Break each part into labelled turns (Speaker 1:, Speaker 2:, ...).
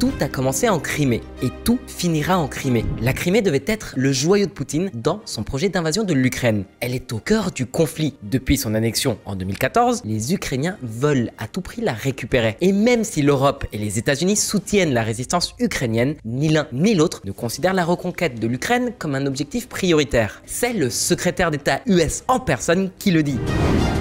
Speaker 1: tout a commencé en Crimée et tout finira en Crimée. La Crimée devait être le joyau de Poutine dans son projet d'invasion de l'Ukraine. Elle est au cœur du conflit. Depuis son annexion en 2014, les Ukrainiens veulent à tout prix la récupérer. Et même si l'Europe et les États-Unis soutiennent la résistance ukrainienne, ni l'un ni l'autre ne considèrent la reconquête de l'Ukraine comme un objectif prioritaire. C'est le secrétaire d'État US en personne qui le dit.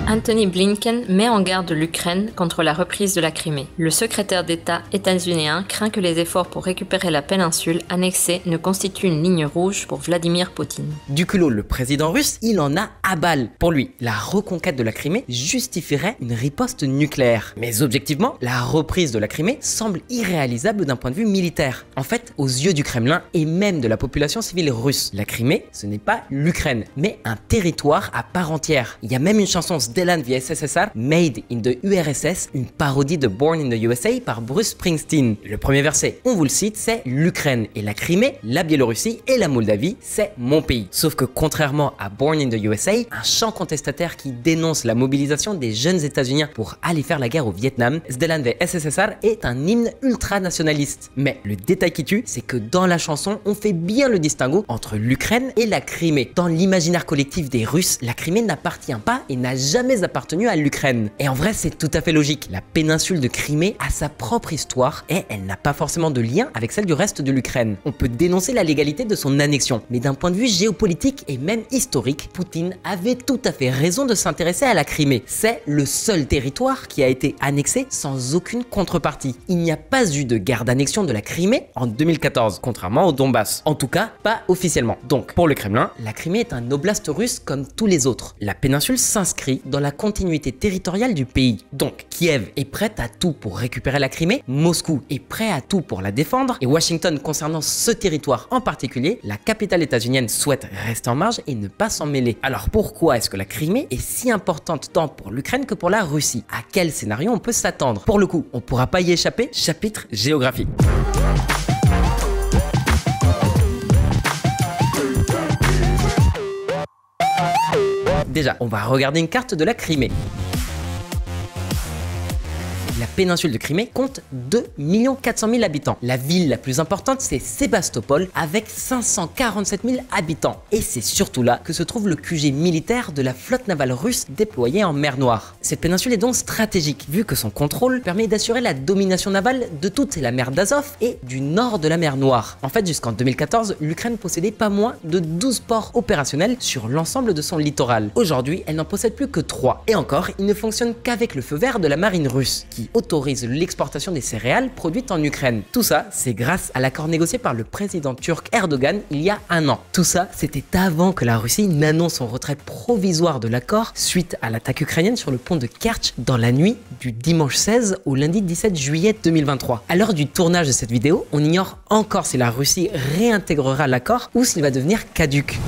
Speaker 2: Antony Blinken met en garde l'Ukraine contre la reprise de la Crimée. Le secrétaire d'État états-unien craint que les efforts pour récupérer la péninsule annexée ne constituent une ligne rouge pour Vladimir Poutine.
Speaker 1: Du culot, le président russe, il en a à balle. Pour lui, la reconquête de la Crimée justifierait une riposte nucléaire. Mais objectivement, la reprise de la Crimée semble irréalisable d'un point de vue militaire. En fait, aux yeux du Kremlin et même de la population civile russe, la Crimée, ce n'est pas l'Ukraine, mais un territoire à part entière. Il y a même une chanson Zdelan via SSSR, Made in the URSS, une parodie de Born in the USA par Bruce Springsteen. Le premier verset, on vous le cite, c'est l'Ukraine et la Crimée, la Biélorussie et la Moldavie, c'est mon pays. Sauf que contrairement à Born in the USA, un chant contestataire qui dénonce la mobilisation des jeunes États-Unis pour aller faire la guerre au Vietnam, Zdelan via SSSR est un hymne ultra-nationaliste. Mais le détail qui tue, c'est que dans la chanson, on fait bien le distinguo entre l'Ukraine et la Crimée. Dans l'imaginaire collectif des Russes, la Crimée n'appartient pas et n'a jamais appartenu à l'Ukraine. Et en vrai, c'est tout à fait logique. La péninsule de Crimée a sa propre histoire et elle n'a pas forcément de lien avec celle du reste de l'Ukraine. On peut dénoncer la légalité de son annexion, mais d'un point de vue géopolitique et même historique, Poutine avait tout à fait raison de s'intéresser à la Crimée. C'est le seul territoire qui a été annexé sans aucune contrepartie. Il n'y a pas eu de guerre d'annexion de la Crimée en 2014, contrairement au Donbass. En tout cas, pas officiellement. Donc, pour le Kremlin, la Crimée est un oblast russe comme tous les autres. La péninsule s'inscrit dans la continuité territoriale du pays. Donc, Kiev est prête à tout pour récupérer la Crimée, Moscou est prêt à tout pour la défendre, et Washington, concernant ce territoire en particulier, la capitale états-unienne souhaite rester en marge et ne pas s'en mêler. Alors pourquoi est-ce que la Crimée est si importante tant pour l'Ukraine que pour la Russie? À quel scénario on peut s'attendre? Pour le coup, on pourra pas y échapper, chapitre géographie. Déjà, on va regarder une carte de la Crimée. La péninsule de Crimée compte 2 400 000 habitants. La ville la plus importante, c'est Sébastopol, avec 547 000 habitants. Et c'est surtout là que se trouve le QG militaire de la flotte navale russe déployée en mer Noire. Cette péninsule est donc stratégique, vu que son contrôle permet d'assurer la domination navale de toute la mer d'Azov et du nord de la mer Noire. En fait, jusqu'en 2014, l'Ukraine possédait pas moins de 12 ports opérationnels sur l'ensemble de son littoral. Aujourd'hui, elle n'en possède plus que 3. Et encore, ils ne fonctionnent qu'avec le feu vert de la marine russe, qui autorise l'exportation des céréales produites en Ukraine. Tout ça, c'est grâce à l'accord négocié par le président turc Erdogan il y a un an. Tout ça, c'était avant que la Russie n'annonce son retrait provisoire de l'accord suite à l'attaque ukrainienne sur le pont de Kerch dans la nuit du dimanche 16 au lundi 17 juillet 2023. À l'heure du tournage de cette vidéo, on ignore encore si la Russie réintégrera l'accord ou s'il va devenir caduc.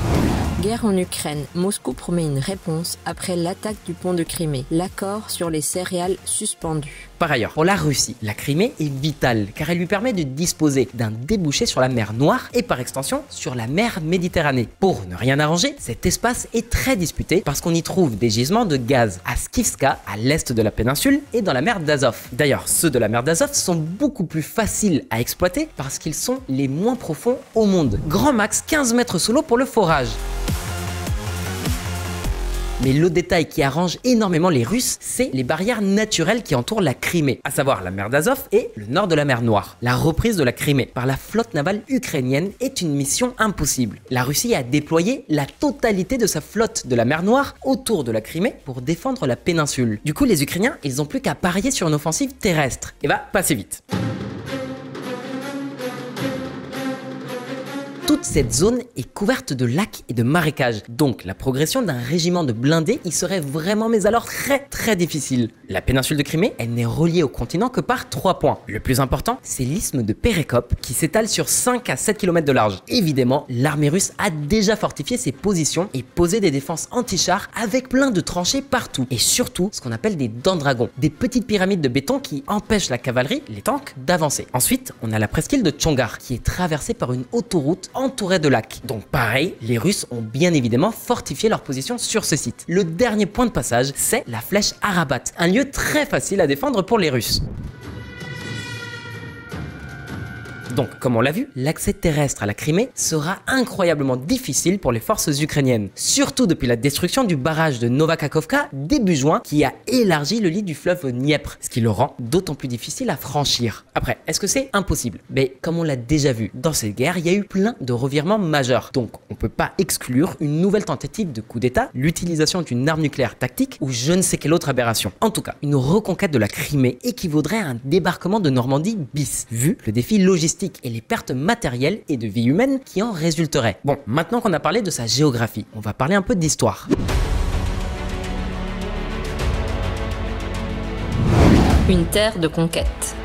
Speaker 2: Guerre en Ukraine. Moscou promet une réponse après l'attaque du pont de Crimée. L'accord sur les céréales suspendu.
Speaker 1: Par ailleurs, pour la Russie, la Crimée est vitale car elle lui permet de disposer d'un débouché sur la mer Noire et par extension sur la mer Méditerranée. Pour ne rien arranger, cet espace est très disputé parce qu'on y trouve des gisements de gaz à Skivska, à l'est de la péninsule et dans la mer d'Azov. D'ailleurs, ceux de la mer d'Azov sont beaucoup plus faciles à exploiter parce qu'ils sont les moins profonds au monde. Grand max 15 mètres sous l'eau pour le forage. Mais le détail qui arrange énormément les Russes, c'est les barrières naturelles qui entourent la Crimée, à savoir la mer d'Azov et le nord de la mer Noire. La reprise de la Crimée par la flotte navale ukrainienne est une mission impossible. La Russie a déployé la totalité de sa flotte de la mer Noire autour de la Crimée pour défendre la péninsule. Du coup, les Ukrainiens, ils n'ont plus qu'à parier sur une offensive terrestre. Et va passer vite. Toute cette zone est couverte de lacs et de marécages, donc la progression d'un régiment de blindés y serait vraiment mais alors très difficile. La péninsule de Crimée, elle n'est reliée au continent que par 3 points. Le plus important, c'est l'isthme de Perekop qui s'étale sur 5 à 7 km de large. Évidemment, l'armée russe a déjà fortifié ses positions et posé des défenses anti-chars avec plein de tranchées partout. Et surtout, ce qu'on appelle des dents de dragon, des petites pyramides de béton qui empêchent la cavalerie, les tanks, d'avancer. Ensuite, on a la presqu'île de Tchongar qui est traversée par une autoroute entourée de lacs. Donc pareil, les Russes ont bien évidemment fortifié leur position sur ce site. Le dernier point de passage, c'est la flèche Arabat, un lieu très facile à défendre pour les Russes. Donc, comme on l'a vu, l'accès terrestre à la Crimée sera incroyablement difficile pour les forces ukrainiennes, surtout depuis la destruction du barrage de Novakakhovka début juin qui a élargi le lit du fleuve Dniepr, ce qui le rend d'autant plus difficile à franchir. Après, est-ce que c'est impossible? Mais comme on l'a déjà vu, dans cette guerre, il y a eu plein de revirements majeurs, donc on peut pas exclure une nouvelle tentative de coup d'état, l'utilisation d'une arme nucléaire tactique ou je ne sais quelle autre aberration. En tout cas, une reconquête de la Crimée équivaudrait à un débarquement de Normandie bis, vu le défi logistique et les pertes matérielles et de vie humaine qui en résulteraient. Bon, maintenant qu'on a parlé de sa géographie, on va parler un peu d'histoire.
Speaker 2: Une terre de conquête.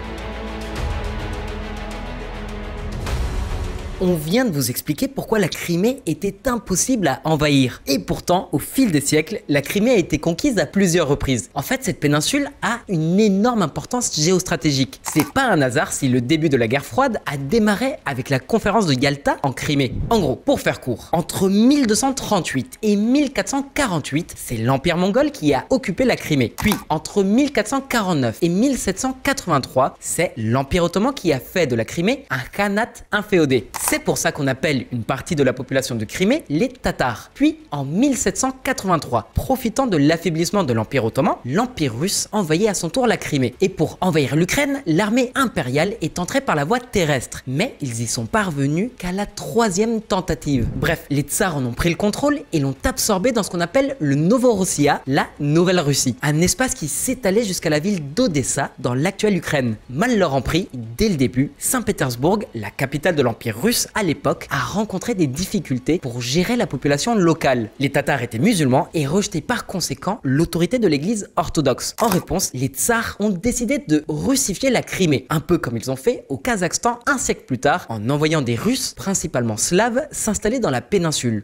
Speaker 1: On vient de vous expliquer pourquoi la Crimée était impossible à envahir. Et pourtant, au fil des siècles, la Crimée a été conquise à plusieurs reprises. En fait, cette péninsule a une énorme importance géostratégique. C'est pas un hasard si le début de la guerre froide a démarré avec la conférence de Yalta en Crimée. En gros, pour faire court, entre 1238 et 1448, c'est l'Empire mongol qui a occupé la Crimée. Puis, entre 1449 et 1783, c'est l'Empire ottoman qui a fait de la Crimée un khanat inféodé. C'est pour ça qu'on appelle une partie de la population de Crimée les Tatars. Puis, en 1783, profitant de l'affaiblissement de l'Empire ottoman, l'Empire russe envahit à son tour la Crimée. Et pour envahir l'Ukraine, l'armée impériale est entrée par la voie terrestre. Mais ils y sont parvenus qu'à la 3e tentative. Bref, les tsars en ont pris le contrôle et l'ont absorbé dans ce qu'on appelle le Novorossiya, la Nouvelle-Russie. Un espace qui s'étalait jusqu'à la ville d'Odessa, dans l'actuelle Ukraine. Mal leur en pris, dès le début, Saint-Pétersbourg, la capitale de l'Empire russe, à l'époque, a rencontré des difficultés pour gérer la population locale. Les Tatars étaient musulmans et rejetaient par conséquent l'autorité de l'église orthodoxe. En réponse, les tsars ont décidé de russifier la Crimée, un peu comme ils ont fait au Kazakhstan un siècle plus tard, en envoyant des Russes, principalement slaves, s'installer dans la péninsule.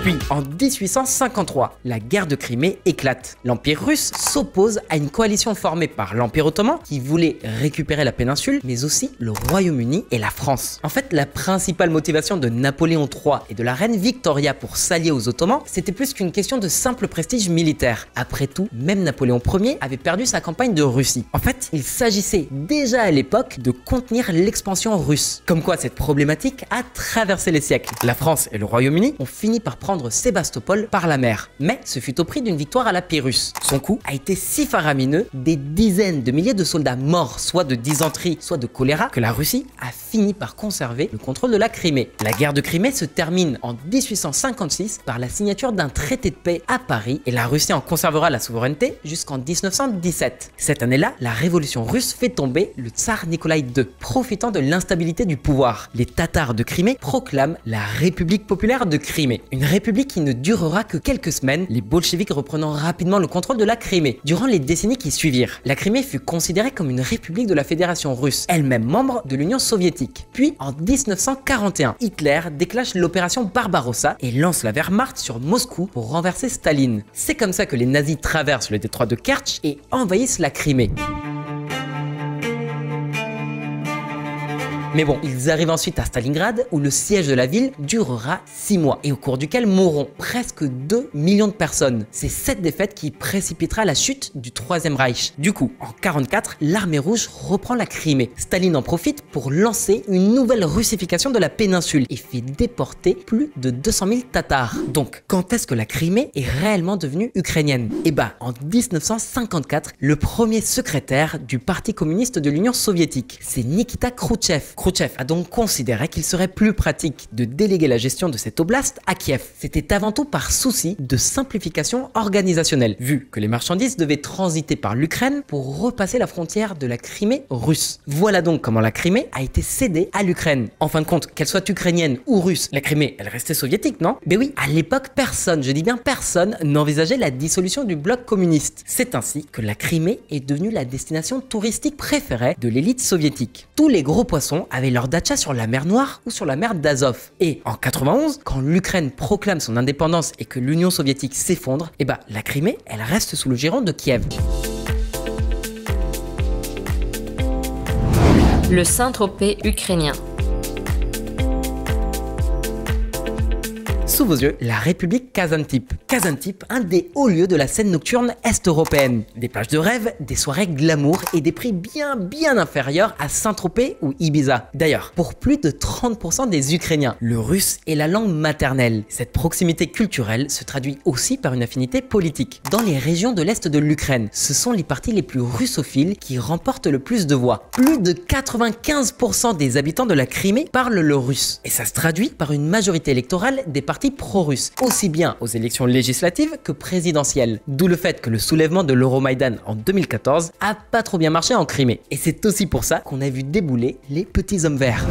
Speaker 1: Puis, en 1853, la guerre de Crimée éclate. L'Empire russe s'oppose à une coalition formée par l'Empire ottoman qui voulait récupérer la péninsule, mais aussi le Royaume-Uni et la France. En fait, la principale motivation de Napoléon III et de la reine Victoria pour s'allier aux Ottomans, c'était plus qu'une question de simple prestige militaire. Après tout, même Napoléon Ier avait perdu sa campagne de Russie. En fait, il s'agissait déjà à l'époque de contenir l'expansion russe. Comme quoi, cette problématique a traversé les siècles. La France et le Royaume-Uni ont fini par prendre Sébastopol par la mer. Mais ce fut au prix d'une victoire à la Pyrrhus. Son coup a été si faramineux, des dizaines de milliers de soldats morts, soit de dysenterie, soit de choléra, que la Russie a fini par conserver le contrôle de la Crimée. La guerre de Crimée se termine en 1856 par la signature d'un traité de paix à Paris et la Russie en conservera la souveraineté jusqu'en 1917. Cette année-là, la révolution russe fait tomber le tsar Nikolai II. Profitant de l'instabilité du pouvoir, les Tatars de Crimée proclament la République populaire de Crimée. Une république qui ne durera que quelques semaines, les bolcheviks reprenant rapidement le contrôle de la Crimée. Durant les décennies qui suivirent, la Crimée fut considérée comme une république de la Fédération russe, elle-même membre de l'Union soviétique. Puis, en 1941, Hitler déclenche l'opération Barbarossa et lance la Wehrmacht sur Moscou pour renverser Staline. C'est comme ça que les nazis traversent le détroit de Kertch et envahissent la Crimée. Mais bon, ils arrivent ensuite à Stalingrad où le siège de la ville durera 6 mois et au cours duquel mourront presque 2 millions de personnes. C'est cette défaite qui précipitera la chute du Troisième Reich. Du coup, en 1944, l'armée rouge reprend la Crimée. Staline en profite pour lancer une nouvelle russification de la péninsule et fait déporter plus de 200 000 Tatars. Donc, quand est-ce que la Crimée est réellement devenue ukrainienne? Eh ben, en 1954, le premier secrétaire du Parti communiste de l'Union soviétique, c'est Nikita Khrouchtchev. Khrouchtchev a donc considéré qu'il serait plus pratique de déléguer la gestion de cette oblast à Kiev. C'était avant tout par souci de simplification organisationnelle, vu que les marchandises devaient transiter par l'Ukraine pour repasser la frontière de la Crimée russe. Voilà donc comment la Crimée a été cédée à l'Ukraine. En fin de compte, qu'elle soit ukrainienne ou russe, la Crimée, elle restait soviétique, non? Mais oui, à l'époque, personne, je dis bien personne, n'envisageait la dissolution du bloc communiste. C'est ainsi que la Crimée est devenue la destination touristique préférée de l'élite soviétique. Tous les gros poissons avaient leur datcha sur la mer Noire ou sur la mer d'Azov. Et en 91, quand l'Ukraine proclame son indépendance et que l'Union soviétique s'effondre, eh ben la Crimée, elle reste sous le giron de Kiev.
Speaker 2: Le Saint-Tropez ukrainien.
Speaker 1: Sous vos yeux, la République Kazantip. Kazantip, un des hauts lieux de la scène nocturne est-européenne. Des plages de rêve, des soirées glamour et des prix bien inférieurs à Saint-Tropez ou Ibiza. D'ailleurs, pour plus de 30% des Ukrainiens, le russe est la langue maternelle. Cette proximité culturelle se traduit aussi par une affinité politique. Dans les régions de l'Est de l'Ukraine, ce sont les partis les plus russophiles qui remportent le plus de voix. Plus de 95% des habitants de la Crimée parlent le russe. Et ça se traduit par une majorité électorale des partis pro-russes, aussi bien aux élections législatives que présidentielles. D'où le fait que le soulèvement de l'Euromaïdan en 2014 a pas trop bien marché en Crimée. Et c'est aussi pour ça qu'on a vu débouler les petits hommes verts.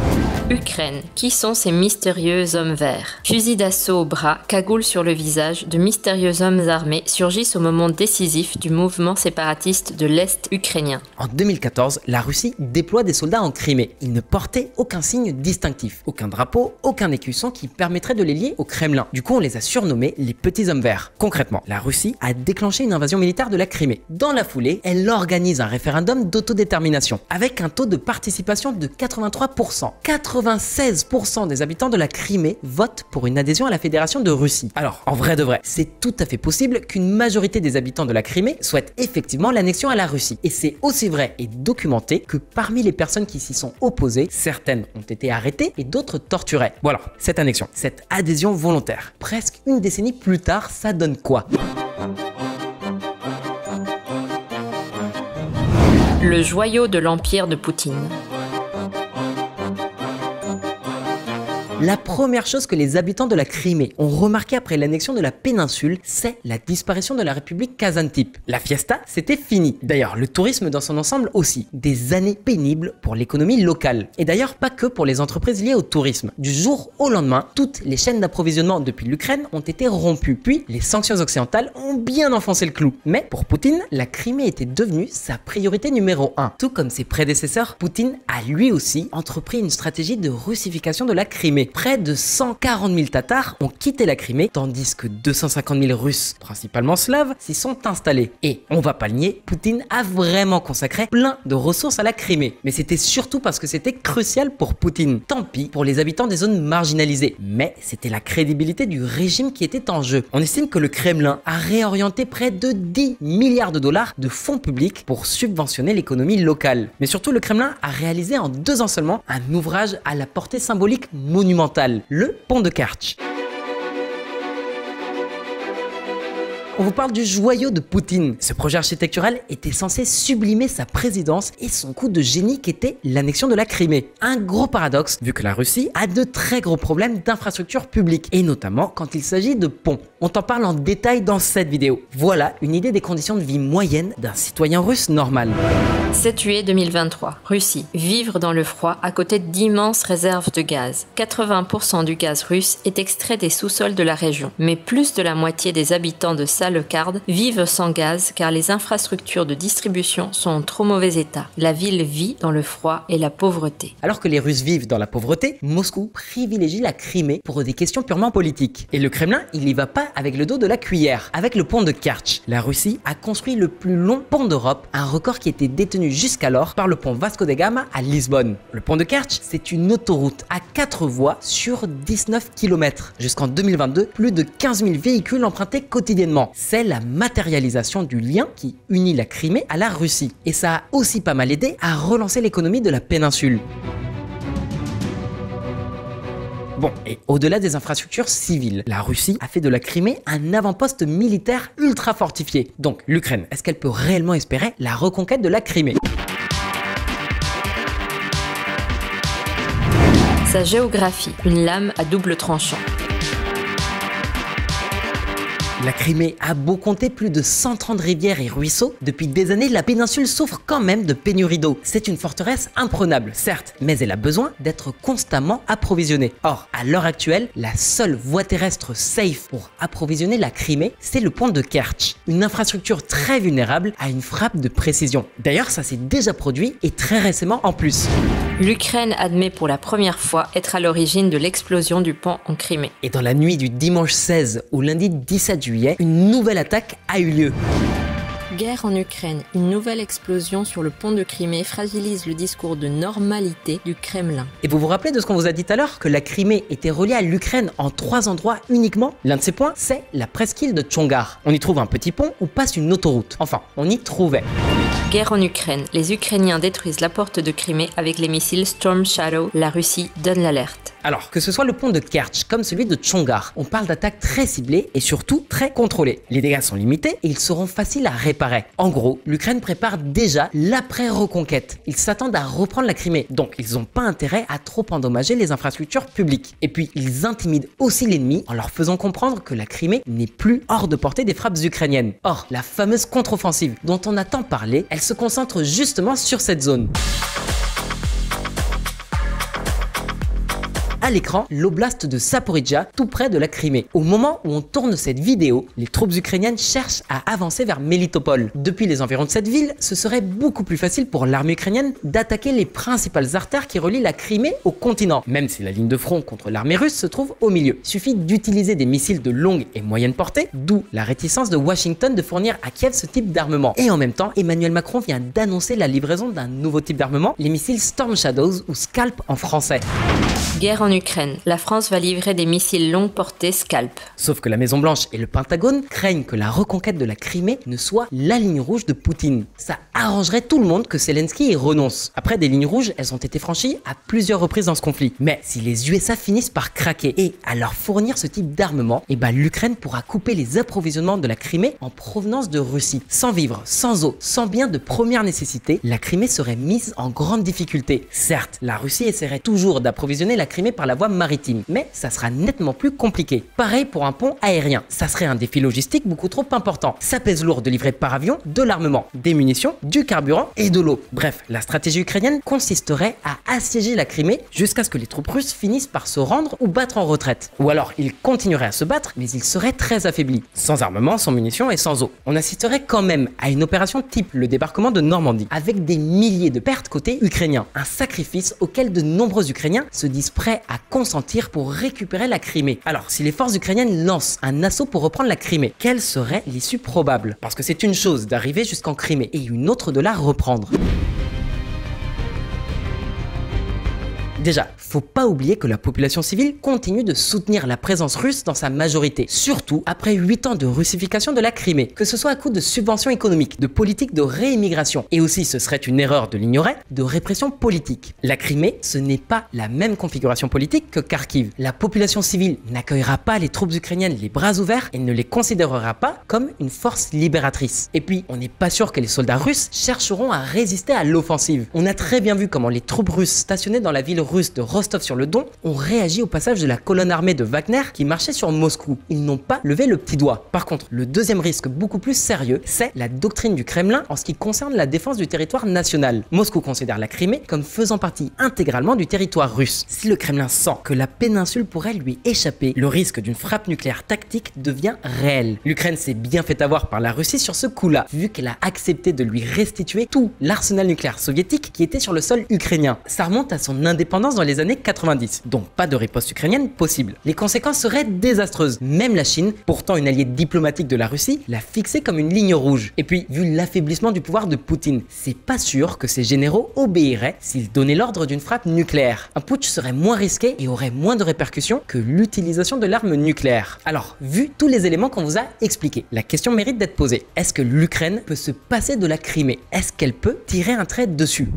Speaker 2: Ukraine. Qui sont ces mystérieux hommes verts? Fusil d'assaut au bras, cagoule sur le visage, de mystérieux hommes armés surgissent au moment décisif du mouvement séparatiste de l'Est ukrainien.
Speaker 1: En 2014, la Russie déploie des soldats en Crimée. Ils ne portaient aucun signe distinctif, aucun drapeau, aucun écusson qui permettrait de les lier au Kremlin. Du coup, on les a surnommés les petits hommes verts. Concrètement, la Russie a déclenché une invasion militaire de la Crimée. Dans la foulée, elle organise un référendum d'autodétermination avec un taux de participation de 83%. 96% des habitants de la Crimée votent pour une adhésion à la Fédération de Russie. Alors, en vrai de vrai, c'est tout à fait possible qu'une majorité des habitants de la Crimée souhaitent effectivement l'annexion à la Russie. Et c'est aussi vrai et documenté que parmi les personnes qui s'y sont opposées, certaines ont été arrêtées et d'autres torturées. Voilà, cette annexion, cette adhésion volontaire. Presque une décennie plus tard, ça donne quoi?
Speaker 2: Le joyau de l'empire de Poutine.
Speaker 1: La première chose que les habitants de la Crimée ont remarqué après l'annexion de la péninsule, c'est la disparition de la République Kazantip. La fiesta, c'était fini. D'ailleurs, le tourisme dans son ensemble aussi. Des années pénibles pour l'économie locale. Et d'ailleurs, pas que pour les entreprises liées au tourisme. Du jour au lendemain, toutes les chaînes d'approvisionnement depuis l'Ukraine ont été rompues. Puis, les sanctions occidentales ont bien enfoncé le clou. Mais pour Poutine, la Crimée était devenue sa priorité numéro 1. Tout comme ses prédécesseurs, Poutine a lui aussi entrepris une stratégie de russification de la Crimée. Près de 140 000 Tatars ont quitté la Crimée, tandis que 250 000 Russes, principalement slaves, s'y sont installés. Et on va pas le nier, Poutine a vraiment consacré plein de ressources à la Crimée. Mais c'était surtout parce que c'était crucial pour Poutine. Tant pis pour les habitants des zones marginalisées, mais c'était la crédibilité du régime qui était en jeu. On estime que le Kremlin a réorienté près de 10 milliards de dollars de fonds publics pour subventionner l'économie locale. Mais surtout, le Kremlin a réalisé en 2 ans seulement un ouvrage à la portée symbolique monumentale. Le pont de Kertch. On vous parle du joyau de Poutine. Ce projet architectural était censé sublimer sa présidence et son coup de génie qu'était l'annexion de la Crimée. Un gros paradoxe, vu que la Russie a de très gros problèmes d'infrastructures publiques, et notamment quand il s'agit de ponts. On t'en parle en détail dans cette vidéo. Voilà une idée des conditions de vie moyennes d'un citoyen russe normal.
Speaker 2: 7 juillet 2023. Russie. Vivre dans le froid à côté d'immenses réserves de gaz. 80% du gaz russe est extrait des sous-sols de la région, mais plus de la moitié des habitants de Salekard vivent sans gaz car les infrastructures de distribution sont en trop mauvais état. La ville vit dans le froid et la pauvreté.
Speaker 1: Alors que les Russes vivent dans la pauvreté, Moscou privilégie la Crimée pour des questions purement politiques. Et le Kremlin, il y va pas avec le dos de la cuillère. Avec le pont de Kertch, la Russie a construit le plus long pont d'Europe, un record qui était détenu jusqu'alors par le pont Vasco da Gama à Lisbonne. Le pont de Kertch, c'est une autoroute à 4 voies sur 19 km. Jusqu'en 2022, plus de 15 000 véhicules empruntaient quotidiennement. C'est la matérialisation du lien qui unit la Crimée à la Russie. Et ça a aussi pas mal aidé à relancer l'économie de la péninsule. Bon, et au-delà des infrastructures civiles, la Russie a fait de la Crimée un avant-poste militaire ultra fortifié. Donc, l'Ukraine, est-ce qu'elle peut réellement espérer la reconquête de la Crimée ?
Speaker 2: Sa géographie, une lame à double tranchant.
Speaker 1: La Crimée a beau compter plus de 130 rivières et ruisseaux, depuis des années, la péninsule souffre quand même de pénurie d'eau. C'est une forteresse imprenable, certes, mais elle a besoin d'être constamment approvisionnée. Or, à l'heure actuelle, la seule voie terrestre safe pour approvisionner la Crimée, c'est le pont de Kertch, une infrastructure très vulnérable à une frappe de précision. D'ailleurs, ça s'est déjà produit et très récemment en plus.
Speaker 2: L'Ukraine admet pour la première fois être à l'origine de l'explosion du pont en Crimée.
Speaker 1: Et dans la nuit du dimanche 16 au lundi 17 juillet, une nouvelle attaque a eu lieu.
Speaker 2: Guerre en Ukraine, une nouvelle explosion sur le pont de Crimée fragilise le discours de normalité du Kremlin.
Speaker 1: Et vous vous rappelez de ce qu'on vous a dit tout à l'heure, que la Crimée était reliée à l'Ukraine en 3 endroits uniquement? L'un de ces points, c'est la presqu'île de Tchongar. On y trouve un petit pont où passe une autoroute. Enfin, on y trouvait.
Speaker 2: Guerre en Ukraine, les Ukrainiens détruisent la porte de Crimée avec les missiles Storm Shadow. La Russie donne l'alerte.
Speaker 1: Alors, que ce soit le pont de Kerch comme celui de Tchongar, on parle d'attaques très ciblées et surtout très contrôlées. Les dégâts sont limités et ils seront faciles à réparer. En gros, l'Ukraine prépare déjà l'après-reconquête. Ils s'attendent à reprendre la Crimée, donc ils n'ont pas intérêt à trop endommager les infrastructures publiques. Et puis, ils intimident aussi l'ennemi en leur faisant comprendre que la Crimée n'est plus hors de portée des frappes ukrainiennes. Or, la fameuse contre-offensive dont on a tant parlé, elle se concentre justement sur cette zone. À l'écran, l'oblast de Zaporijjia, tout près de la Crimée. Au moment où on tourne cette vidéo, les troupes ukrainiennes cherchent à avancer vers Melitopol. Depuis les environs de cette ville, ce serait beaucoup plus facile pour l'armée ukrainienne d'attaquer les principales artères qui relient la Crimée au continent, même si la ligne de front contre l'armée russe se trouve au milieu. Il suffit d'utiliser des missiles de longue et moyenne portée, d'où la réticence de Washington de fournir à Kiev ce type d'armement. Et en même temps, Emmanuel Macron vient d'annoncer la livraison d'un nouveau type d'armement, les missiles Storm Shadows ou Scalp en français.
Speaker 2: Guerre en Ukraine, la France va livrer des missiles longue portée Scalp.
Speaker 1: Sauf que la Maison-Blanche et le Pentagone craignent que la reconquête de la Crimée ne soit la ligne rouge de Poutine. Ça arrangerait tout le monde que Zelensky y renonce. Après, des lignes rouges, elles ont été franchies à plusieurs reprises dans ce conflit. Mais si les USA finissent par craquer et à leur fournir ce type d'armement, l'Ukraine pourra couper les approvisionnements de la Crimée en provenance de Russie. Sans vivres, sans eau, sans biens de première nécessité, la Crimée serait mise en grande difficulté. Certes, la Russie essaierait toujours d'approvisionner la Crimée par la voie maritime, mais ça sera nettement plus compliqué. Pareil pour un pont aérien, ça serait un défi logistique beaucoup trop important. Ça pèse lourd de livrer par avion de l'armement, des munitions, du carburant et de l'eau. Bref, la stratégie ukrainienne consisterait à assiéger la Crimée jusqu'à ce que les troupes russes finissent par se rendre ou battre en retraite. Ou alors, ils continueraient à se battre, mais ils seraient très affaiblis, sans armement, sans munitions et sans eau. On assisterait quand même à une opération type le débarquement de Normandie, avec des milliers de pertes côté ukrainien. Un sacrifice auquel de nombreux Ukrainiens se disent prêts à consentir pour récupérer la Crimée. Alors, si les forces ukrainiennes lancent un assaut pour reprendre la Crimée, quelle serait l'issue probable? Parce que c'est une chose d'arriver jusqu'en Crimée et une autre de la reprendre. Déjà, faut pas oublier que la population civile continue de soutenir la présence russe dans sa majorité, surtout après 8 ans de russification de la Crimée, que ce soit à coup de subventions économiques, de politique de réimmigration, et aussi, ce serait une erreur de l'ignorer, de répression politique. La Crimée, ce n'est pas la même configuration politique que Kharkiv. La population civile n'accueillera pas les troupes ukrainiennes les bras ouverts et ne les considérera pas comme une force libératrice. Et puis, on n'est pas sûr que les soldats russes chercheront à résister à l'offensive. On a très bien vu comment les troupes russes stationnées dans la ville russe de Rostov-sur-le-Don ont réagi au passage de la colonne armée de Wagner qui marchait sur Moscou. Ils n'ont pas levé le petit doigt. Par contre, le deuxième risque beaucoup plus sérieux, c'est la doctrine du Kremlin en ce qui concerne la défense du territoire national. Moscou considère la Crimée comme faisant partie intégralement du territoire russe. Si le Kremlin sent que la péninsule pourrait lui échapper, le risque d'une frappe nucléaire tactique devient réel. L'Ukraine s'est bien fait avoir par la Russie sur ce coup-là, vu qu'elle a accepté de lui restituer tout l'arsenal nucléaire soviétique qui était sur le sol ukrainien. Ça remonte à son indépendance dans les années 90, donc pas de riposte ukrainienne possible. Les conséquences seraient désastreuses. Même la Chine, pourtant une alliée diplomatique de la Russie, l'a fixée comme une ligne rouge. Et puis, vu l'affaiblissement du pouvoir de Poutine, c'est pas sûr que ses généraux obéiraient s'ils donnaient l'ordre d'une frappe nucléaire. Un putsch serait moins risqué et aurait moins de répercussions que l'utilisation de l'arme nucléaire. Alors, vu tous les éléments qu'on vous a expliqués, la question mérite d'être posée. Est-ce que l'Ukraine peut se passer de la Crimée? Est-ce qu'elle peut tirer un trait dessus?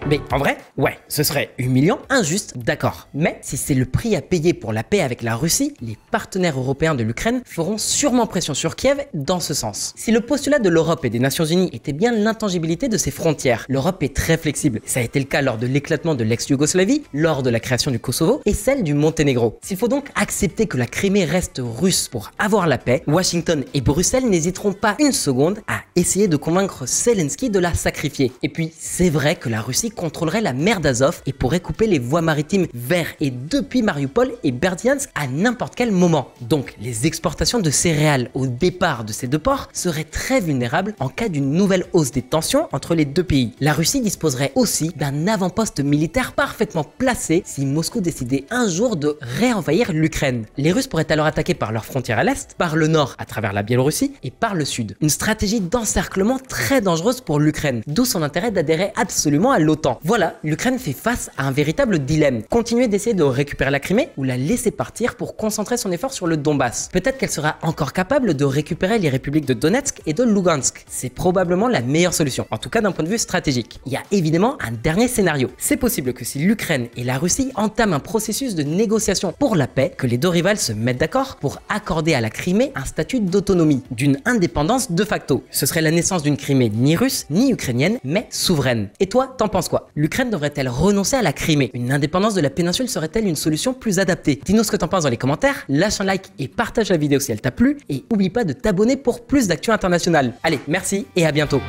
Speaker 1: Mais en vrai, ouais, ce serait humiliant, injuste, d'accord. Mais si c'est le prix à payer pour la paix avec la Russie, les partenaires européens de l'Ukraine feront sûrement pression sur Kiev dans ce sens. Si le postulat de l'Europe et des Nations Unies était bien l'intangibilité de ses frontières, l'Europe est très flexible. Ça a été le cas lors de l'éclatement de l'ex-Yougoslavie, lors de la création du Kosovo et celle du Monténégro. S'il faut donc accepter que la Crimée reste russe pour avoir la paix, Washington et Bruxelles n'hésiteront pas une seconde à essayer de convaincre Zelensky de la sacrifier. Et puis, c'est vrai que la Russie contrôlerait la mer d'Azov et pourrait couper les voies maritimes vers et depuis Mariupol et Berdyansk à n'importe quel moment. Donc, les exportations de céréales au départ de ces deux ports seraient très vulnérables en cas d'une nouvelle hausse des tensions entre les deux pays. La Russie disposerait aussi d'un avant-poste militaire parfaitement placé si Moscou décidait un jour de réenvahir l'Ukraine. Les Russes pourraient alors attaquer par leur frontière à l'est, par le nord à travers la Biélorussie et par le sud. Une stratégie d'encerclement très dangereuse pour l'Ukraine, d'où son intérêt d'adhérer absolument à l'OTAN. Voilà, l'Ukraine fait face à un véritable dilemme. Continuer d'essayer de récupérer la Crimée ou la laisser partir pour concentrer son effort sur le Donbass. Peut-être qu'elle sera encore capable de récupérer les républiques de Donetsk et de Lugansk. C'est probablement la meilleure solution, en tout cas d'un point de vue stratégique. Il y a évidemment un dernier scénario. C'est possible que si l'Ukraine et la Russie entament un processus de négociation pour la paix, que les deux rivales se mettent d'accord pour accorder à la Crimée un statut d'autonomie, d'une indépendance de facto. Ce serait la naissance d'une Crimée ni russe ni ukrainienne, mais souveraine. Et toi, t'en penses quoi? L'Ukraine devrait-elle renoncer à la Crimée? Une indépendance de la péninsule serait-elle une solution plus adaptée? Dis-nous ce que t'en penses dans les commentaires, lâche un like et partage la vidéo si elle t'a plu, et oublie pas de t'abonner pour plus d'actu internationales. Allez, merci et à bientôt.